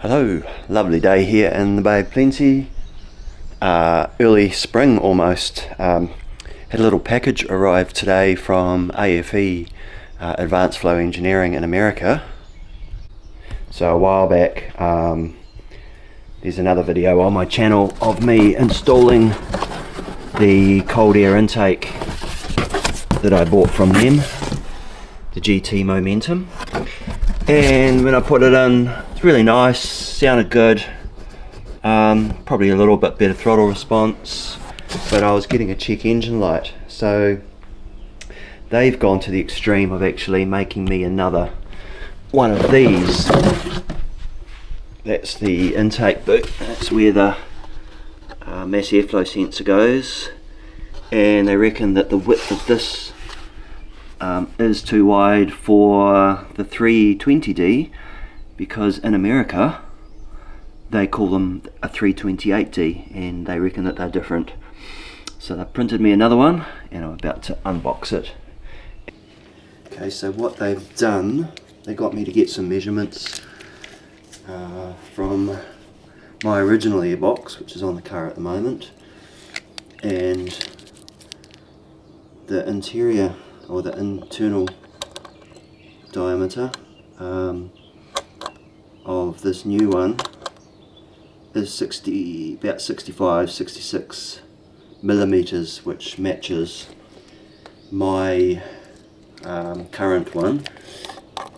Hello, lovely day here in the Bay of Plenty. Early spring almost. Had a little package arrive today from aFe, Advanced Flow Engineering in America. So a while back, there's another video on my channel of me installing the cold air intake that I bought from them, the GT Momentum. And when I put it in, it's really nice, sounded good, probably a little bit better throttle response, but I was getting a check engine light, so they've gone to the extreme of actually making me another one of these. That's the intake boot, that's where the mass airflow sensor goes, and they reckon that the width of this is too wide for the 320D, because in America they call them a 328D and they reckon that they're different. So they printed me another one and I'm about to unbox it. Okay, so what they've done, they got me to get some measurements from my original airbox, which is on the car at the moment, and the interior or the internal diameter of this new one is about 66 millimeters, which matches my current one,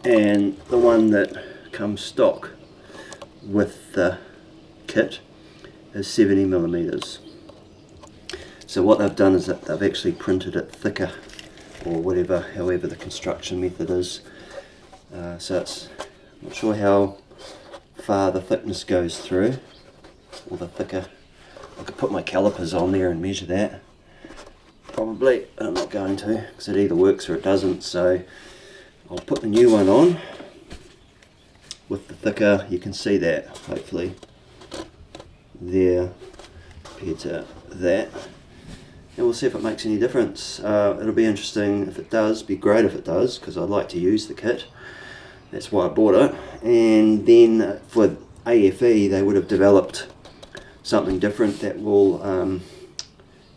and the one that comes stock with the kit is 70 millimeters. So what they've done is that they've actually printed it thicker, or whatever, however the construction method is. So it's, I'm not sure how far the thickness goes through, or the thicker. I could put my calipers on there and measure that, probably, but I'm not going to, because it either works or it doesn't. So I'll put the new one on with the thicker. You can see that, hopefully, there, compared to that. And we'll see if it makes any difference. It'll be interesting if it does, be great if it does, because I'd like to use the kit. That's why I bought it. And then for aFe, they would have developed something different that will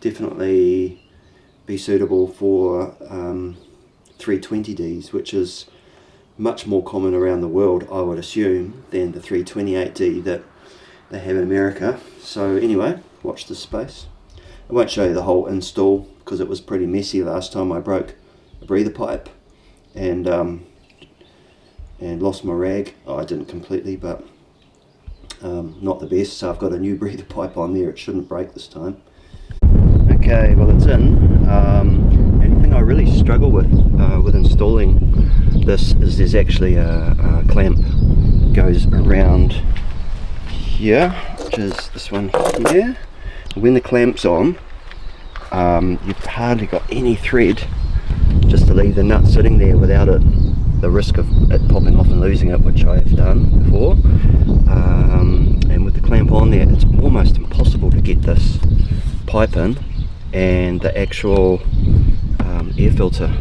definitely be suitable for 320Ds, which is much more common around the world, I would assume, than the 328D that they have in America. So anyway, watch this space. I won't show you the whole install because it was pretty messy last time. I broke a breather pipe and lost my rag. Oh, I didn't completely, but not the best, so I've got a new breather pipe on there. It shouldn't break this time. Okay, well, it's in. Anything I really struggle with installing this is there's actually a clamp that goes around here, which is this one here. When the clamp's on, you've hardly got any thread just to leave the nut sitting there without the risk of it popping off and losing it, which I have done before. And with the clamp on there, it's almost impossible to get this pipe in, and the actual air filter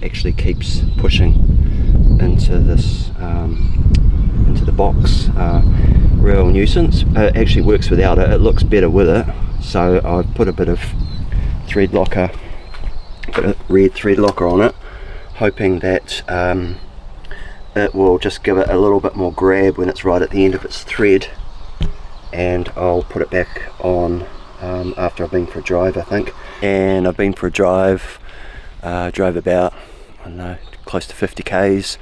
actually keeps pushing into this into the box. Real nuisance. It actually works without it. It looks better with it. So I've put a bit of thread locker, red thread locker on it, hoping that it will just give it a little bit more grab when it's right at the end of its thread. And I'll put it back on after I've been for a drive, I think. And I've been for a drive, drove about, I don't know, close to 50 k's.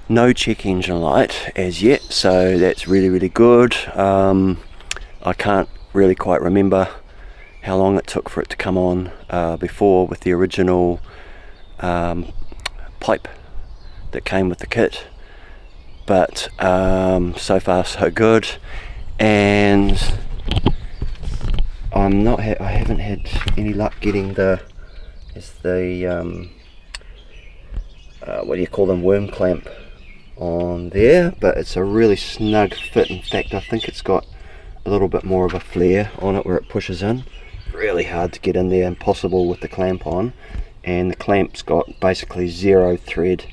No check engine light as yet, so that's really good. I can't really quite remember how long it took for it to come on before with the original pipe that came with the kit, but so far so good. And I haven't had any luck getting the what do you call them, worm clamp on there, but it's a really snug fit. In fact, I think it's got a little bit more of a flare on it where it pushes in. Really hard to get in there, impossible with the clamp on, and the clamp's got basically zero thread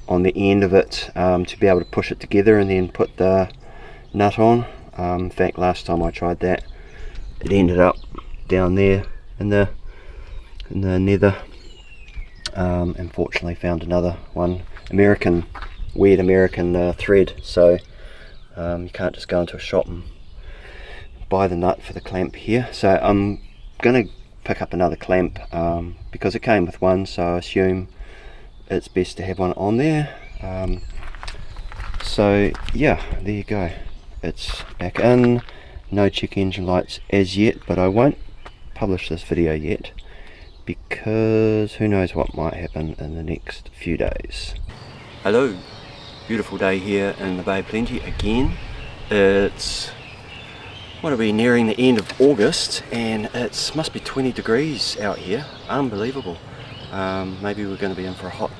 on the end of it to be able to push it together and then put the nut on. In fact, last time I tried that, it ended up down there in the nether. Unfortunately found another one, weird American thread, so you can't just go into a shop and buy the nut for the clamp here. So I'm going to pick up another clamp because it came with one, so I assume it's best to have one on there. So yeah, there you go, it's back in. No check engine lights as yet, but I won't publish this video yet because who knows what might happen in the next few days. Hello, beautiful day here in the Bay of Plenty again. It's, what are we, nearing the end of August, and it must be 20 degrees out here. Unbelievable. Maybe we're going to be in for a hot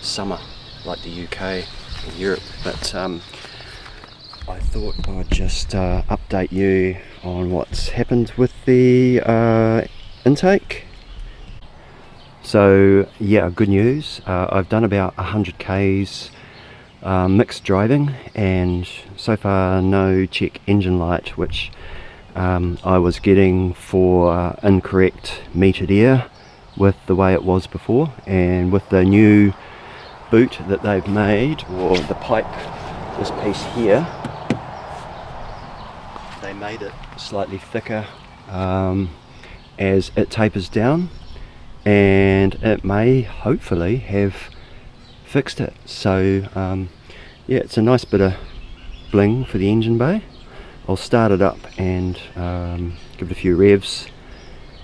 summer like the UK and Europe, but I thought I'd just update you on what's happened with the intake. So yeah, good news. I've done about 100 k's mixed driving, and so far no check engine light, which I was getting for incorrect metered air with the way it was before. And with the new boot that they've made, or the pipe, this piece here, they made it slightly thicker as it tapers down, and it may hopefully have fixed it. So yeah, it's a nice bit of bling for the engine bay. I'll start it up and give it a few revs.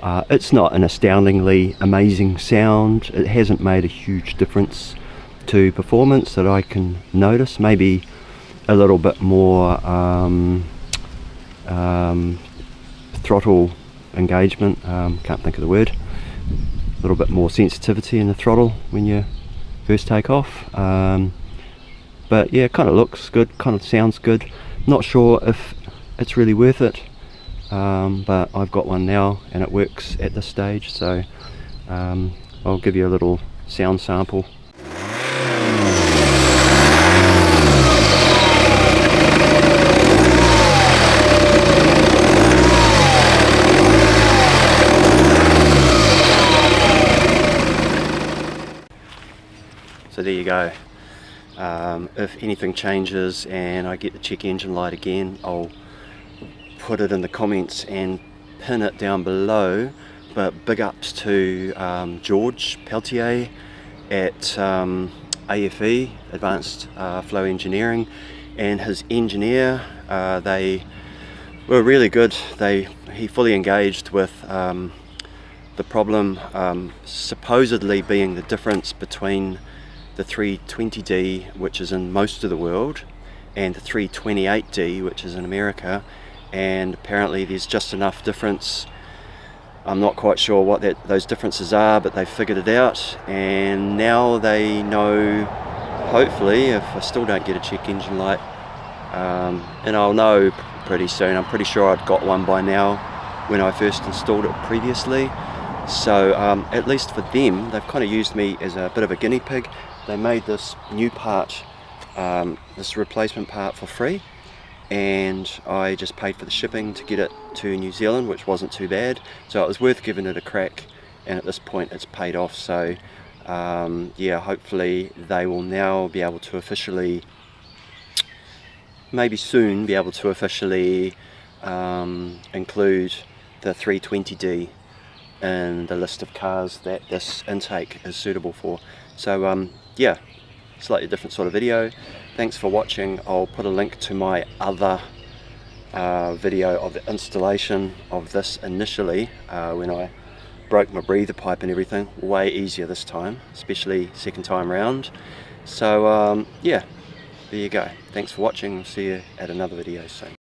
It's not an astoundingly amazing sound. It hasn't made a huge difference to performance that I can notice. Maybe a little bit more throttle engagement, can't think of the word, a little bit more sensitivity in the throttle when you first take off, but yeah, kind of looks good, kind of sounds good. Not sure if it's really worth it, but I've got one now and it works at this stage, so I'll give you a little sound sample. So there you go. If anything changes and I get the check engine light again, I'll put it in the comments and pin it down below. But big ups to George Peltier at aFe, Advanced Flow Engineering, and his engineer. They were really good. He fully engaged with the problem, supposedly being the difference between the 320D, which is in most of the world, and the 328D, which is in America. And apparently there's just enough difference. I'm not quite sure what those differences are, but they figured it out, and now they know, hopefully, if I still don't get a check engine light, and I'll know pretty soon. I'm pretty sure I'd got one by now when I first installed it previously. So at least for them, they've kind of used me as a bit of a guinea pig. They made this new part, this replacement part, for free, and I just paid for the shipping to get it to New Zealand, which wasn't too bad, so it was worth giving it a crack, and at this point it's paid off. So yeah, hopefully they will now be able to officially, maybe soon be able to officially include the 320D in the list of cars that this intake is suitable for. So yeah, slightly different sort of video. Thanks for watching. I'll put a link to my other video of the installation of this initially, when I broke my breather pipe and everything. Way easier this time, especially second time round. So yeah, there you go. Thanks for watching. See you at another video soon.